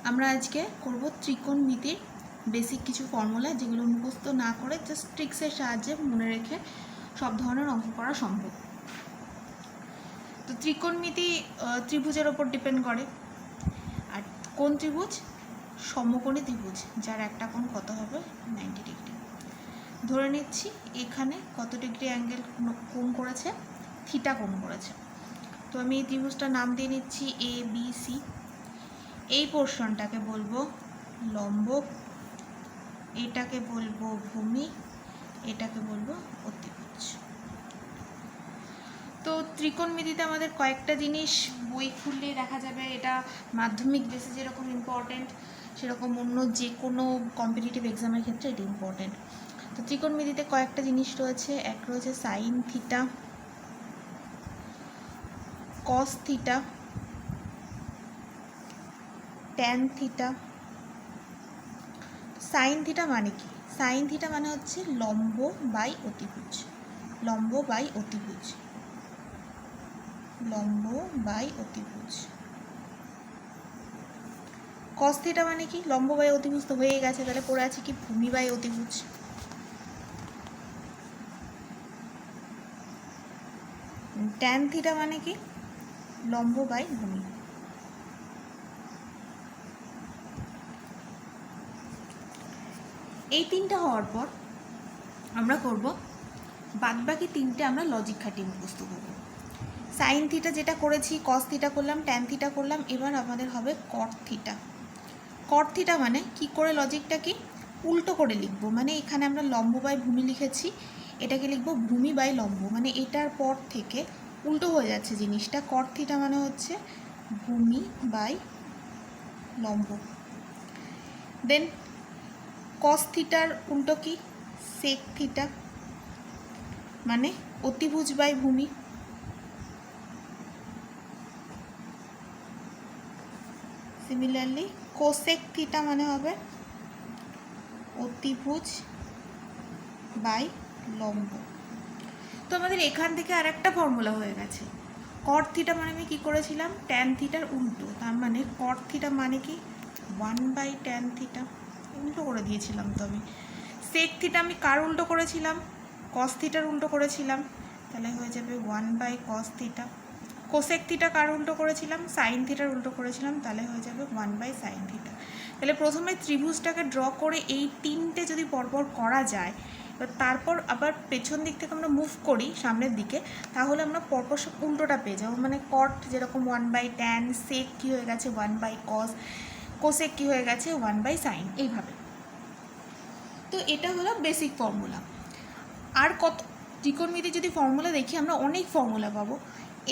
আমরা আজকে করব ত্রিকোণমিতির বেসিক কিছু ফর্মুলা, যেগুলো মুখস্থ না করে জাস্ট ট্রিক্সের সাহায্যে মনে রেখে সব ধরনের অঙ্ক করা সম্ভব। তো ত্রিকোণমিতি ত্রিভুজের ওপর ডিপেন্ড করে। আর কোন ত্রিভুজ? সমকোণী ত্রিভুজ, যার একটা কোণ কত হবে 90 ডিগ্রি। ধরে নিচ্ছি এখানে কত ডিগ্রি অ্যাঙ্গেল কোণ করেছে, থিটা কোণ করেছে। তো আমি এই ত্রিভুজটার নাম দিয়ে নিচ্ছি এ বি সি। এই পোর্শনটাকে বলবো লম্ব, এটাকে বলবো ভূমি, এটাকে বলবো অতিভুজ। তো ত্রিকোণমিতিতে আমাদের কয়েকটা জিনিস বই খুললে দেখা যাবে, এটা মাধ্যমিক বেসে যেরকম ইম্পর্টেন্ট সেরকম অন্য যে কোনো কম্পিটিটিভ এক্সামের ক্ষেত্রে এটা ইম্পর্টেন্ট। তো ত্রিকোণমিতিতে কয়েকটা জিনিস রয়েছে। এক রয়েছে sign theta, cos theta, tan theta. Sine theta মানে কি? সাইন থিটা মানে হচ্ছে লম্ব বাই অতিভুজ, লম্ব বাই অতিভুজ, লম্ব বাই অতিভুজ। কস থিটা মানে কি? লম্ব বাই অতিভুজ তো হয়ে গেছে, তাহলে পড়ে আছে কি ভূমি বাই অতিভুজ। ট্যান থিটা মানে কি? লম্ব বাই ভূমি। এই তিনটা হওয়ার পর আমরা করব বাদবাকি তিনটে, আমরা লজিক খাটিয়ে মুখস্থ করব। সাইন থিটা যেটা করেছি, কস থিটা করলাম, ট্যান থিটা করলাম, এবার আমাদের হবে কট থিটা। কট থিটা মানে কি করে লজিকটা কি উল্টো করে লিখবো, মানে এখানে আমরা লম্ব বাই ভূমি লিখেছি, এটাকে লিখবো ভূমি বাই লম্ব, মানে এটার পর থেকে উল্টো হয়ে যাচ্ছে জিনিসটা। কট থিটা মানে হচ্ছে ভূমি বাই লম্ব। দেন কস থিটার উল্টো কি? সেক থিটা, মানে অতিভুজ বাই ভূমি। সিমিলারলি কোসেক থিটা মানে হবে অতিভুজ বাই লম্ব। তো আমাদের এখান থেকে আর একটা ফর্মুলা হয়ে গেছে। কট থিটা মানে আমি কী করেছিলাম? ট্যান থিটার উল্টো, তার মানে কট থিটা মানে কি 1/tan থিটা, উল্টো করে দিয়েছিলাম। তো আমি সেক থিটা আমি কার উল্টো করেছিলাম? কস থিটার উল্টো করেছিলাম, তাহলে হয়ে যাবে 1/cos থিটা। কোসেক থিটা কার উল্টো করেছিলাম? সাইন থিটার উল্টো করেছিলাম, তাহলে হয়ে যাবে 1/sin থিটা। তাহলে প্রথমে ত্রিভুজটাকে ড্র করে এই তিনটে যদি পরপর করা যায়, এবার তারপর আবার পেছন দিক থেকে আমরা মুভ করি সামনের দিকে, তাহলে আমরা পরপর সব উল্টোটা পেয়ে যাবো। মানে কট যেরকম 1/tan, সেক কী হয়ে গেছে 1/cos, কোসেক কী হয়ে গেছে 1/sin, এইভাবে। তো এটা হলো বেসিক ফর্মুলা। আর কত ত্রিকোণমিতি যদি ফর্মুলা দেখি আমরা অনেক ফর্মুলা পাবো।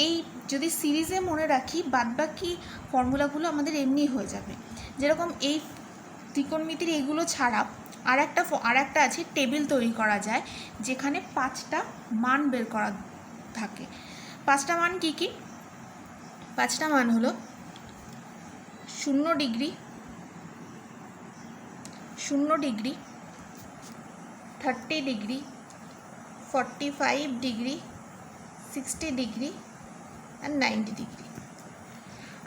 এই যদি সিরিজে মনে রাখি, বাদবাকি ফর্মুলাগুলো আমাদের এমনি হয়ে যাবে। যেরকম এই ত্রিকোণমিতির এইগুলো ছাড়া আর একটা আছে, টেবিল তৈরি করা যায় যেখানে 5টা মান বের করা থাকে। 5টা মান কি কি? 5টা মান হলো 0 degree, 0 degree, 30 degree, 45 degree, 60 degree আর 90 ডিগ্রি।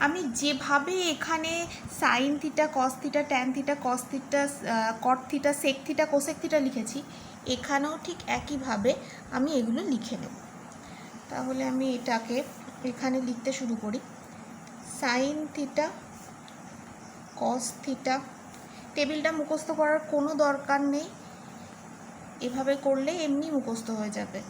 আমি যেভাবে এখানে sine theta, cos theta, tan theta, cos theta, cot theta, sec theta, cosec theta লিখেছি, এখানেও ঠিক একইভাবে আমি এগুলো লিখে নেব। তাহলে আমি এটাকে এখানে লিখতে শুরু করি। সাইন থিটা, কস থিটা, টেবিলটা মুখস্থ করার কোনো দরকার নেই, এভাবে করলে এমনি মুখস্থ হয়ে যাবে।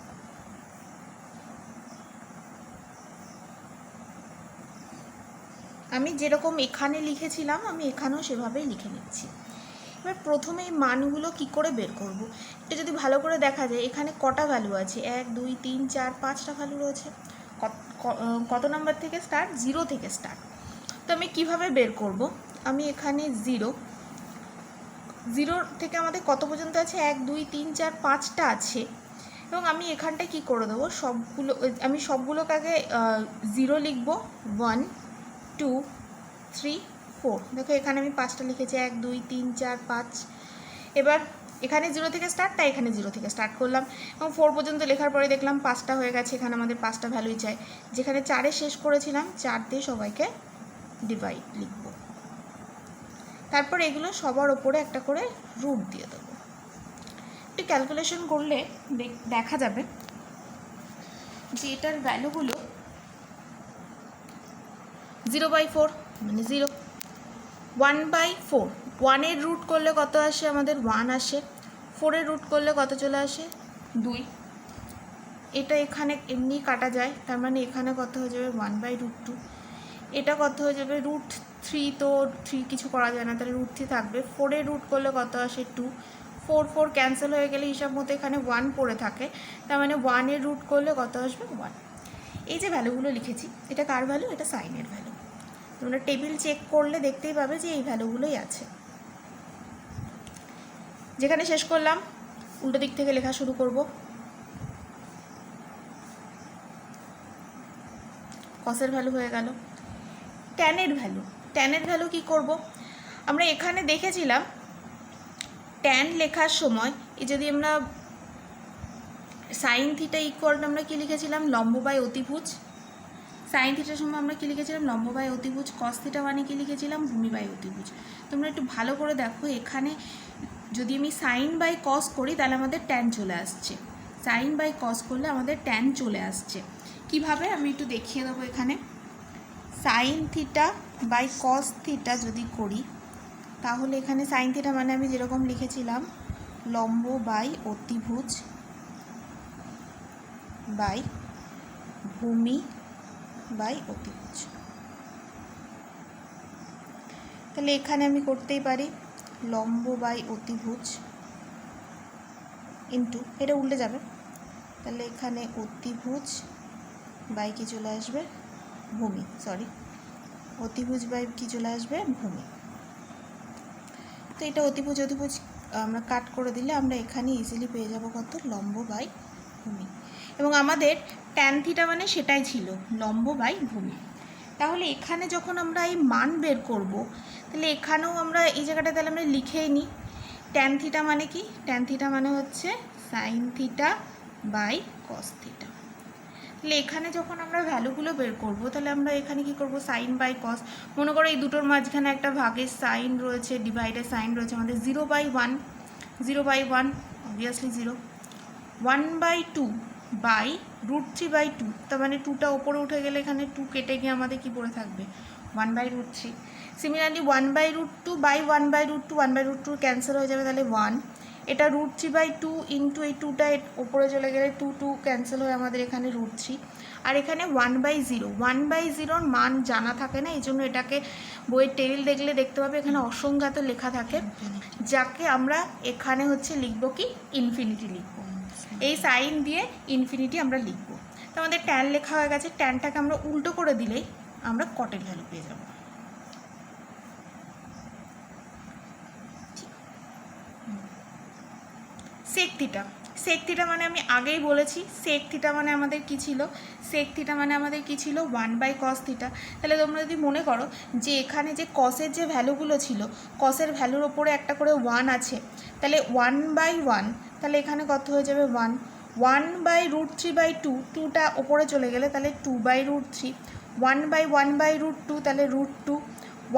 আমি যেরকম এখানে লিখেছিলাম আমি এখানেও সেভাবেই লিখে নিচ্ছি। এবার প্রথমে এই মানগুলো কি করে বের করব, এটা যদি ভালো করে দেখা যায় এখানে কটা ভ্যালু আছে? 1 2 3 4 5টা ভ্যালু রয়েছে। কত নাম্বার থেকে স্টার্ট? 0 থেকে স্টার্ট। তো আমি কিভাবে বের করব? আমি এখানে 0 থেকে আমাদের কত পর্যন্ত আছে? 1 2 3 4 5টা আছে, এবং আমি এখানটায় কি করে দেবো, আমি সবগুলোকে আগে 0 লিখব। 1 2 3 4, দেখো এখানে আমি 5টা লিখেছি, 1 2 3 4 5। এবার এখানে 0 থেকে স্টার্ট, তাই এখানে 0 থেকে স্টার্ট করলাম, এবং 4 পর্যন্ত লেখার পরে দেখলাম 5টা হয়ে গেছে। এখানে আমাদের 5টা ভ্যালুই চাই। যেখানে 4-এ শেষ করেছিলাম, 4 দিয়ে সবাইকে ডিভাইড লিখব। তারপর এগুলো সবার ওপরে একটা করে রুট দিয়ে দেবো। একটু ক্যালকুলেশন করলে দেখা যাবে যে এটার ভ্যালুগুলো 0/4 মানে 0, 1/4, 1-এর রুট করলে কত আসে আমাদের 1 আসে, 4-এর রুট করলে কত চলে আসে 2। এটা এখানে এমনি কাটা যায়, তার মানে এখানে কত হয়ে যাবে 1/√2। এটা কত হয়ে যাবে √3, তো 3 কিছু করা যায় না, তাহলে √3 থাকবে। 4-এর রুট করলে কত আসে 2, 4 ক্যান্সেল হয়ে গেলে হিসাব মতো এখানে 1 পড়ে থাকে, তার মানে 1-এর রুট করলে কত আসবে 1। এই যে ভ্যালুগুলো লিখেছি এটা কার ভ্যালু? এটা সাইনের ভ্যালু। তোমরা টেবিল চেক করলে দেখতেই পাবে যে এই ভ্যালুগুলোই আছে। যেখানে শেষ করলাম উল্টো দিক থেকে লেখা শুরু করব। কসের ভ্যালু হয়ে গেল। ট্যানের ভ্যালু কি করব? আমরা এখানে দেখেছিলাম ট্যান লেখার সময় এই যদি আমরা সাইন থিটা ইকুয়াল আমরা কি লিখেছিলাম? লম্ব বাই অতিভুজ। সাইন থিটার সময় আমরা কি লিখেছিলাম? লম্ব বাই অতিভুজ। কস থিটা মানে কি লিখেছিলাম? ভূমি বাই অতিভুজ। তোমরা একটু ভালো করে দেখো, এখানে যদি আমি সাইন বাই কস করি তাহলে আমাদের ট্যান চলে আসছে। সাইন বাই কস করলে আমাদের ট্যান চলে আসছে। কিভাবে আমি একটু দেখিয়ে দেবো। এখানে sine theta by cos theta যদি করি তাহলে এখানে সাইন থিটা মানে আমি যেরকম লিখেছিলাম লম্ব বাই অতিভুজ বাই ভূমি বাই অতিভুজ। তাহলে এখানে আমি করতেই পারি লম্ব বাই অতিভুজ ইন্টু, এটা উল্টে যাবে, তাহলে এখানে অতিভুজ বাই কি চলে আসবে ভূমি, অতিভুজ বাই কি চলে আসবে ভূমি। তো এটা অতিভুজ আমরা কাট করে দিলে আমরা এখানে ইজিলি পেয়ে যাব কত? লম্ব বাই ভূমি। এবং আমাদের ট্যান থিটা মানে সেটাই ছিল, লম্ব বাই ভূমি। তাহলে এখানে যখন আমরা এই মান বের করব তাহলে এখানেও আমরা এই জায়গাটা তাহলে আমরা লিখেই নিই ট্যান থিটা মানে কি? ট্যান থিটা মানে হচ্ছে sine theta by cos theta. তাহলে এখানে যখন আমরা ভ্যালুগুলো বের করব তাহলে আমরা এখানে কি করব? সাইন বাই কস, মনে করো এই দুটোর মাঝখানে একটা ভাগের সাইন রয়েছে, ডিভাইডের সাইন রয়েছে, আমাদের 0/1 অবভিয়াসলি 0, 1/2 বাই √3/2, তার মানে 2টা ওপরে উঠে গেলে এখানে 2 কেটে গিয়ে আমাদের কি পড়ে থাকবে 1/√3। সিমিলারলি 1/√2 বাই 1/√2, 1/√2 ক্যান্সেল হয়ে যাবে, তাহলে 1। এটা √3/2 ইন্টু এই 2টা ওপরে চলে গেলে 2 ক্যান্সেল হয়ে আমাদের এখানে √3। আর এখানে 1/0, 1/0 মান জানা থাকে না, এই জন্য এটাকে বইয়ের টেবিল দেখলে দেখতে পাবে এখানে অসংজ্ঞাত লেখা থাকে, যাকে আমরা এখানে হচ্ছে লিখব কি ইনফিনিটি লিখব। এই সাইন দিয়ে ইনফিনিটি আমরা লিখব। তো আমাদের ট্যান লেখা হয়ে গেছে, ট্যানটাকে আমরা উল্টো করে দিলেই আমরা কটের ভ্যালু পেয়ে যাব। সেক থিটা মানে আমি আগেই বলেছি সেক থিটা মানে আমাদের কি ছিল? 1/cos theta. তাহলে তোমরা যদি মনে করো যে এখানে যে কসের যে ভ্যালুগুলো ছিল, কসের ভ্যালুর ওপরে একটা করে 1 আছে, তাহলে 1/1, তাহলে এখানে কত হয়ে যাবে 1, 1/√3/2, 2টা ওপরে চলে গেলে তাহলে 2/√3, 1/1/√2 তাহলে √2,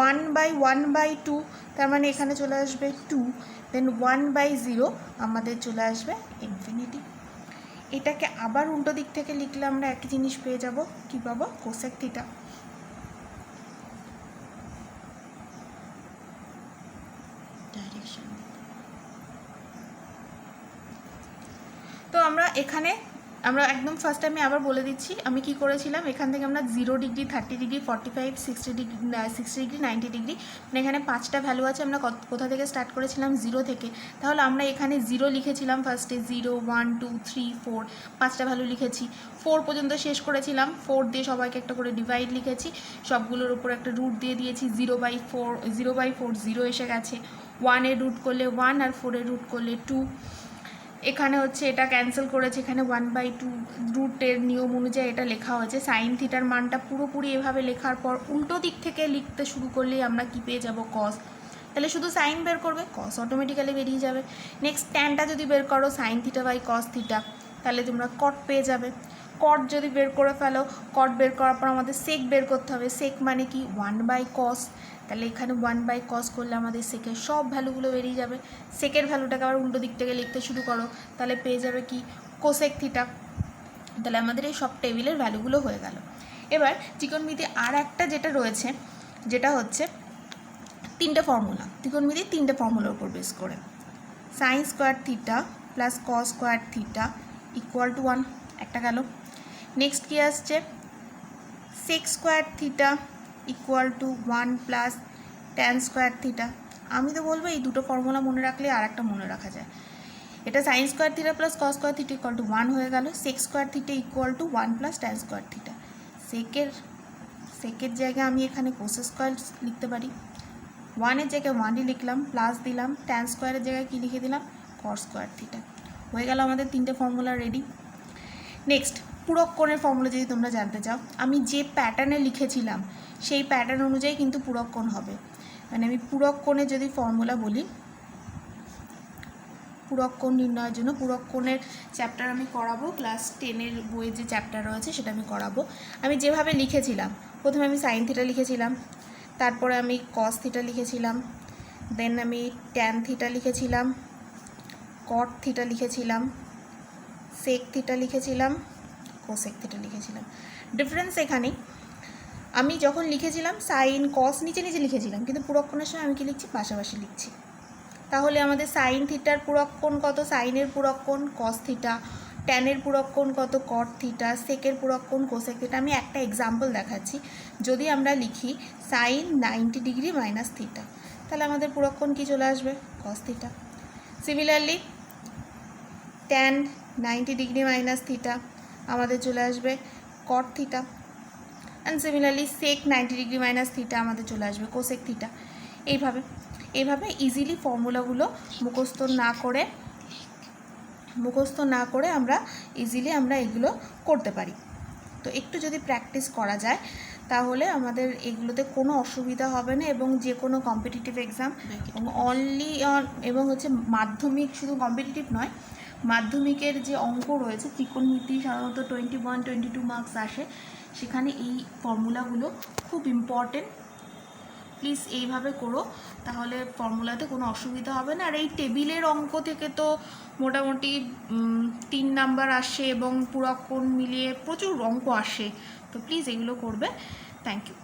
1/1/2 তার মানে এখানে চলে আসবে 2, দেন 1/0 আমাদের চলে আসবে ইনফিনিটি। এটাকে আবার উল্টো দিক থেকে লিখলে আমরা একই জিনিস পেয়ে যাব, কি পাবো? Cosec theta. ডাইরেকশন। তো আমরা এখানে একদম ফার্স্ট আমি আবার বলে দিচ্ছি আমি কি করেছিলাম। এখান থেকে আমরা 0 ডিগ্রি, 30 ডিগ্রি, 45, 60 ডিগ্রি, 90 ডিগ্রি, মানে এখানে 5টা ভ্যালু আছে। আমরা কোথা থেকে স্টার্ট করেছিলাম? 0 থেকে। তাহলে আমরা এখানে 0 লিখেছিলাম ফার্স্টে, 0, 1, 2, 3, 4, 5টা ভ্যালু লিখেছি। 4 পর্যন্ত শেষ করেছিলাম, 4 দিয়ে সবাইকে একটা করে ডিভাইড লিখেছি, সবগুলোর উপর একটা রুট দিয়ে দিয়েছি। 0/4 0 এসে গেছে। 1-এর রুট করলে 1 আর 4-এর রুট করলে 2। এখানে হচ্ছে এটা ক্যান্সেল করেছে, এখানে 1/2 রুটের নিয়ম অনুযায়ী এটা লেখা হয়েছে। সাইন থিটার মানটা পুরোপুরি এভাবে লেখার পর উল্টো দিক থেকে লিখতে শুরু করলেই আমরা কি পেয়ে যাব? কস। তাহলে শুধু সাইন বের করবে, কস অটোমেটিক্যালি বেরিয়ে যাবে। নেক্সট ট্যানটা যদি বের করো sine theta by cos theta, তাহলে তোমরা কট পেয়ে যাবে। কট যদি বের করে ফেলো, কট বের করার পর আমাদের সেক বের করতে হবে। সেক মানে কি? 1/cos। তাহলে এখানে 1/cos করলে আমাদের সেকের সব ভ্যালুগুলো বেরিয়ে যাবে। সেকের ভ্যালুটাকে আবার উল্টো দিক থেকে লিখতে শুরু করো, তাহলে পেয়ে যাবে কি কোসেক থিটা। তাহলে আমাদের এই সব টেবিলের ভ্যালুগুলো হয়ে গেল। এবার ত্রিকোণমিতি আর একটা যেটা রয়েছে, যেটা হচ্ছে তিনটে ফর্মুলা, ত্রিকোণমিতির তিনটে ফর্মুলার উপর বেস করে। Sine square theta plus cos square theta equal to 1, একটা গেল। নেক্সট কী আসছে, sec square theta equal to 1 plus tan square theta. আমি তো বলবো এই দুটো ফর্মুলা মনে রাখলে আর একটা মনে রাখা যায়। এটা sine square theta plus cos square theta equal to 1 হয়ে গেল। Sec square theta equal to 1 plus tan square theta. সেকের জায়গায় আমি এখানে কোস স্কোয়ার লিখতে পারি, 1-এর জায়গায় 1ই লিখলাম, প্লাস দিলাম, ট্যান স্কোয়ারের জায়গায় কী লিখে দিলাম, কস স্কোয়ার থিটা। হয়ে গেল আমাদের তিনটে ফর্মুলা রেডি। নেক্সট পূরক কোণের ফর্মুলা যদি তোমরা জানতে চাও, আমি যে প্যাটার্নে লিখেছিলাম সেই প্যাটার্ন অনুযায়ী কিন্তু পূরক কোণ হবে। মানে আমি পূরক কোণের যদি ফর্মুলা বলি, পূরক কোণ নির্ণয়ের জন্য পূরক কোণের চ্যাপ্টার আমি করাবো, ক্লাস 10-এর বইয়ে যে চ্যাপ্টার রয়েছে সেটা আমি করাবো। আমি যেভাবে লিখেছিলাম, প্রথমে আমি সাইন থিটা লিখেছিলাম, তারপরে আমি কস থিটা লিখেছিলাম, দেন আমি ট্যান থিটা লিখেছিলাম, কট থিটা লিখেছিলাম, সেক থিটা লিখেছিলাম, কোসেক থিটা লিখেছিলাম। ডিফারেন্স এখানেই, আমি যখন লিখেছিলাম সাইন কস নিচে নিচে লিখেছিলাম, কিন্তু পূরক কোণের সময় আমি কি লিখছি, পাশাপাশি লিখছি। তাহলে আমাদের সাইন থিটার পূরক কোণ কত, সাইনের পূরক কোণ কস থিটা, ট্যানের পূরক কোণ কত, কট থিটা, সেকের পূরক কোণ কোসেক থিটা। আমি একটা এক্সাম্পল দেখাচ্ছি, যদি আমরা লিখি সাইন 90 ডিগ্রি মাইনাস থিটা, তাহলে আমাদের পূরক কোণ কী চলে আসবে, cos theta. Similarly tan 90 degree minus theta আমাদের চলে আসবে cot theta, and similarly sec 90 degree minus theta আমাদের চলে আসবে কোসেক থিটা। এইভাবে ইজিলি ফর্মুলাগুলো মুখস্থ না করে আমরা ইজিলি এগুলো করতে পারি। তো একটু যদি প্র্যাকটিস করা যায় তাহলে আমাদের এগুলোতে কোনো অসুবিধা হবে না, এবং যে কোনো কম্পিটিটিভ এক্সাম এবং হচ্ছে মাধ্যমিক, শুধু কম্পিটিটিভ নয়, মাধ্যমিকের যে অঙ্ক রয়েছে ত্রিকোণমিতি সাধারণত 21-22 মার্কস আসে, সেখানে এই ফর্মুলাগুলো খুব ইম্পর্টেন্ট। প্লিজ এইভাবে করো, তাহলে ফর্মুলাতে কোনো অসুবিধা হবে না। আর এই টেবিলের অঙ্ক থেকে তো মোটামুটি 3 নাম্বার আসে এবং পূরক কোণ মিলিয়ে প্রচুর অঙ্ক আসে, তো প্লিজ এগুলো করবে। Thank you.